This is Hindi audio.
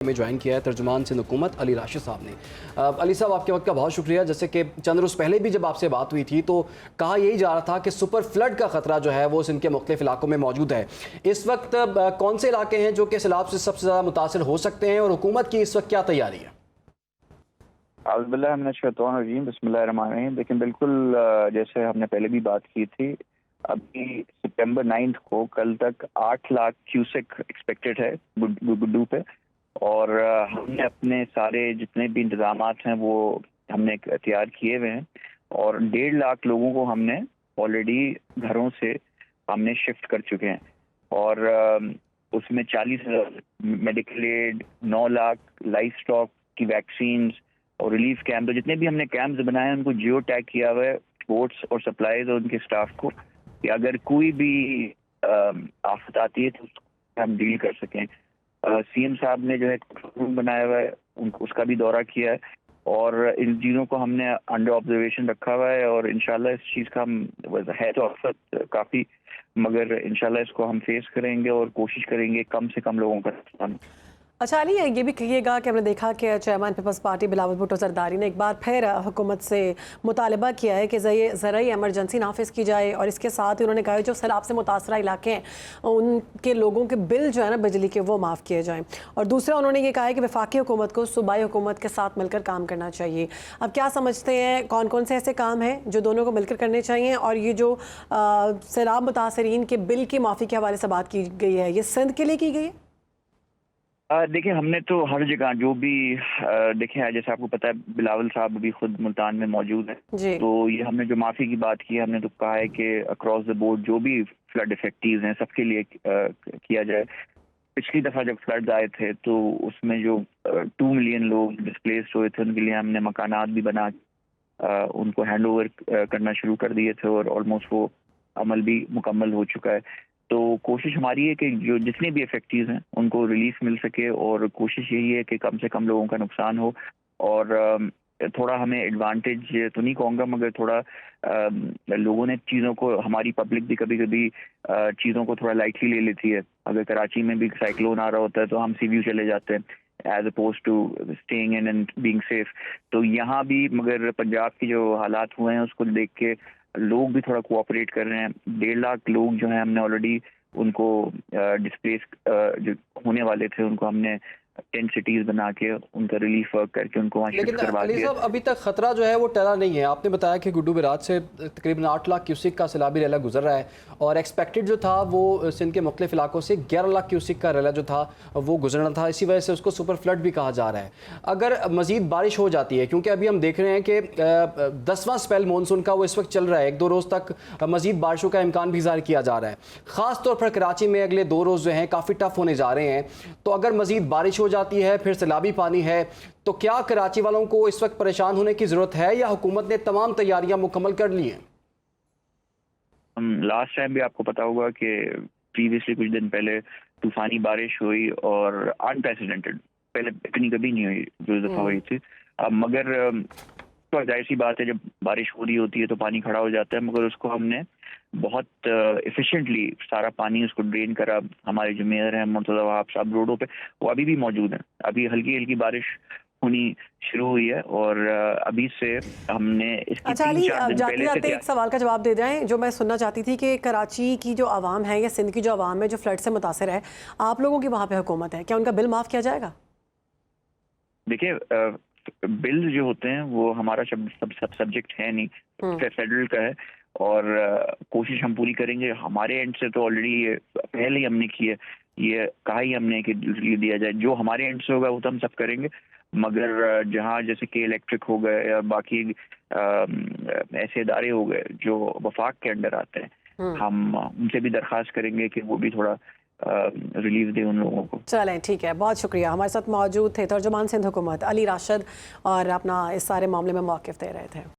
में ज्वाइन किया है तर्जुमान सिंध हुकूमत अली राशिद साहब ने। अली साहब, आपके वक्त का बहुत शुक्रिया। जैसे कि चंद रोज़ पहले भी जब आपसे बात हुई थी तो कहा यही जा रहा था कि सुपर फ्लड का खतरा जो है वो सिंध के मुख्तलिफ इलाकों में मौजूद है। इस वक्त कौन से इलाके हैं जो कि सैलाब से सबसे ज़्यादा मुतासर हो सकते हैं और हुकूमत की इस वक्त क्या तैयारी है? बिस्मिल्लाहिर्रहमानिर्रहीम। लेकिन बिल्कुल जैसे हमने पहले भी बात की थी, अभी सितंबर 9 को कल तक 8 लाख क्यूसेक एक्सपेक्टेड है गुड्डू पे, और हमने अपने सारे जितने भी इंतजामात हैं वो हमने तैयार किए हुए हैं, और 1.5 लाख लोगों को हमने ऑलरेडी घरों से हमने शिफ्ट कर चुके हैं, और उसमें 40,000 medical aid, 9 lakh life stock की वैक्सीन और रिलीफ कैंप, तो जितने भी हमने कैंप्स बनाए हैं उनको जियो टैग किया हुआ है बोट्स और सप्लाईज और उनके स्टाफ को, कि अगर कोई भी आफत आती है तो उसको हम डील कर सकें। सीएम साहब ने जो है रूम बनाया हुआ है, उसका भी दौरा किया है, और इन चीज़ों को हमने अंडर ऑब्जर्वेशन रखा हुआ है, और इंशाल्लाह इस चीज़ का हम है तो आफत काफ़ी, मगर इंशाल्लाह इसको हम फेस करेंगे और कोशिश करेंगे कम से कम लोगों का नुकसान। अच्छा अली, ये भी कहिएगा कि हमने देखा कि चेयरमैन पीपल्स पार्टी बिलावल भुट्टो जरदारी ने एक बार फिर हुकूमत से मुतालबा किया है कि ज़रूरी एमरजेंसी नाफिज की जाए, और इसके साथ ही उन्होंने कहा है जो सैलाब से मुतासरा इलाके हैं उनके लोगों के बिल जो है ना बिजली के वो माफ़ किए जाएँ। और दूसरा उन्होंने ये कहा है कि वफाकी हुकूमत को सूबाई हुकूमत के साथ मिलकर काम करना चाहिए। अब क्या समझते हैं कौन कौन से ऐसे काम हैं जो दोनों को मिलकर करने चाहिए? और ये जो सैलाब मुतासरीन के बिल की माफ़ी के हवाले से बात की गई है, ये सिंध के लिए की गई है? देखिए, हमने तो हर जगह जो भी देखे, जैसे आपको पता है बिलावल साहब भी खुद मुल्तान में मौजूद है, तो ये हमने जो माफ़ी की बात की है, हमने तो कहा है कि अक्रॉस द बोर्ड जो भी फ्लड इफेक्टिव हैं सबके लिए किया जाए। पिछली दफ़ा जब फ्लड आए थे तो उसमें जो 2 मिलियन लोग डिस्प्लेस्ड हुए थे उनके लिए हमने मकानात भी बना उनको हैंड ओवर करना शुरू कर दिए थे, और ऑलमोस्ट वो अमल भी मुकम्मल हो चुका है। तो कोशिश हमारी है कि जो जितने भी इफेक्टिव हैं उनको रिलीफ मिल सके, और कोशिश यही है कि कम से कम लोगों का नुकसान हो, और थोड़ा हमें एडवांटेज तो नहीं कहूँगा, मगर थोड़ा लोगों ने चीज़ों को, हमारी पब्लिक भी कभी कभी चीज़ों को थोड़ा लाइटली ले लेती है। अगर कराची में भी साइक्लोन आ रहा होता है तो हम सी व्यू चले जाते हैं as oppose to staying in and being safe. तो यहाँ भी मगर पंजाब की जो हालात हुए हैं उसको देख के लोग भी थोड़ा कोऑपरेट कर रहे हैं। 1.5 लाख लोग जो हैं हमने ऑलरेडी उनको डिस्प्लेस जो होने वाले थे उनको हमने 10 सिटीज बना के उनका रिलीफ वर्क करके उनको वहाँ शिफ्ट करवा दिया। अली साहब, अभी तक खतरा जो है वो टला नहीं है। आपने बताया कि गुड्डू बराज से तकरीबन 8 लाख क्यूसिक का सैलाबी रेला गुजर रहा है, और एक्सपेक्टेड जो था वो सिंध के मुख्तलिफ इलाकों से 11 लाख क्यूसिक का रेला जो था वो गुजरना था। इसी वजह से उसको सुपर फ्लड भी कहा जा रहा है। अगर मजीद बारिश हो जाती है, क्योंकि अभी हम देख रहे हैं कि 10वां स्पेल मानसून का वो इस वक्त चल रहा है, 1-2 रोज़ तक मजीद बारिशों का इम्कान भी ज़ाहिर किया जा रहा है। ख़ास तौर पर कराची में अगले 2 रोज़ जो हैं काफ़ी टफ होने जा रहे हैं। तो अगर मजीद बारिश हो जाती है, फिर सैलाबी पानी है, तो क्या कराची वालों को इस वक्त परेशान होने की जरूरत है, या हुकूमत ने तमाम तैयारियां मुकम्मल कर ली हैं? लास्ट टाइम भी आपको पता होगा कि प्रीवियसली कुछ दिन पहले तूफानी बारिश हुई, और अनप्रेसिडेंटेड, पहले इतनी कभी नहीं हुई जो दफा हुई थी। मगर तो जाहिर सी बात है, जब बारिश हो रही होती है तो पानी खड़ा हो जाता है, मगर उसको हमने बहुत एफिशिएंटली सारा पानी उसको ड्रेन करा। हमारे जो मेयर हैं मुर्तज़ा वहाब साहब रोडों पे वो अभी भी मौजूद हैं। अभी हल्की हल्की बारिश होनी शुरू हुई है, और अभी से हमने इसकी अच्छा अली, जाते जाते एक सवाल का जवाब दे जाएं जो मैं सुनना चाहती थी कि कराची की जो आवाम है या सिंध की जो आवाम है जो फ्लड से मुतासर है, आप लोगों की वहाँ पे हुकूमत है, क्या उनका बिल माफ़ किया जाएगा? देखिए, बिल जो होते हैं वो हमारा सब सब्जेक्ट है नहीं, फेडरल का है, और कोशिश हम पूरी करेंगे। हमारे एंड से तो ऑलरेडी पहले ही हमने की है, ये कहा ही हमने कि दिया जाए। जो हमारे एंड से होगा वो तो हम सब करेंगे, मगर जहाँ जैसे कि इलेक्ट्रिक हो गए या बाकी ऐसे इदारे हो गए जो वफाक के अंडर आते हैं, हम उनसे भी दरख्वास्त करेंगे कि वो भी थोड़ा रिलीफ दे उन लोगों को। चलें, ठीक है, बहुत शुक्रिया। हमारे साथ मौजूद थे तर्जुमान सिंध हुकूमत अली राशिद, और अपना इस सारे मामले में मौक़िफ़ दे रहे थे।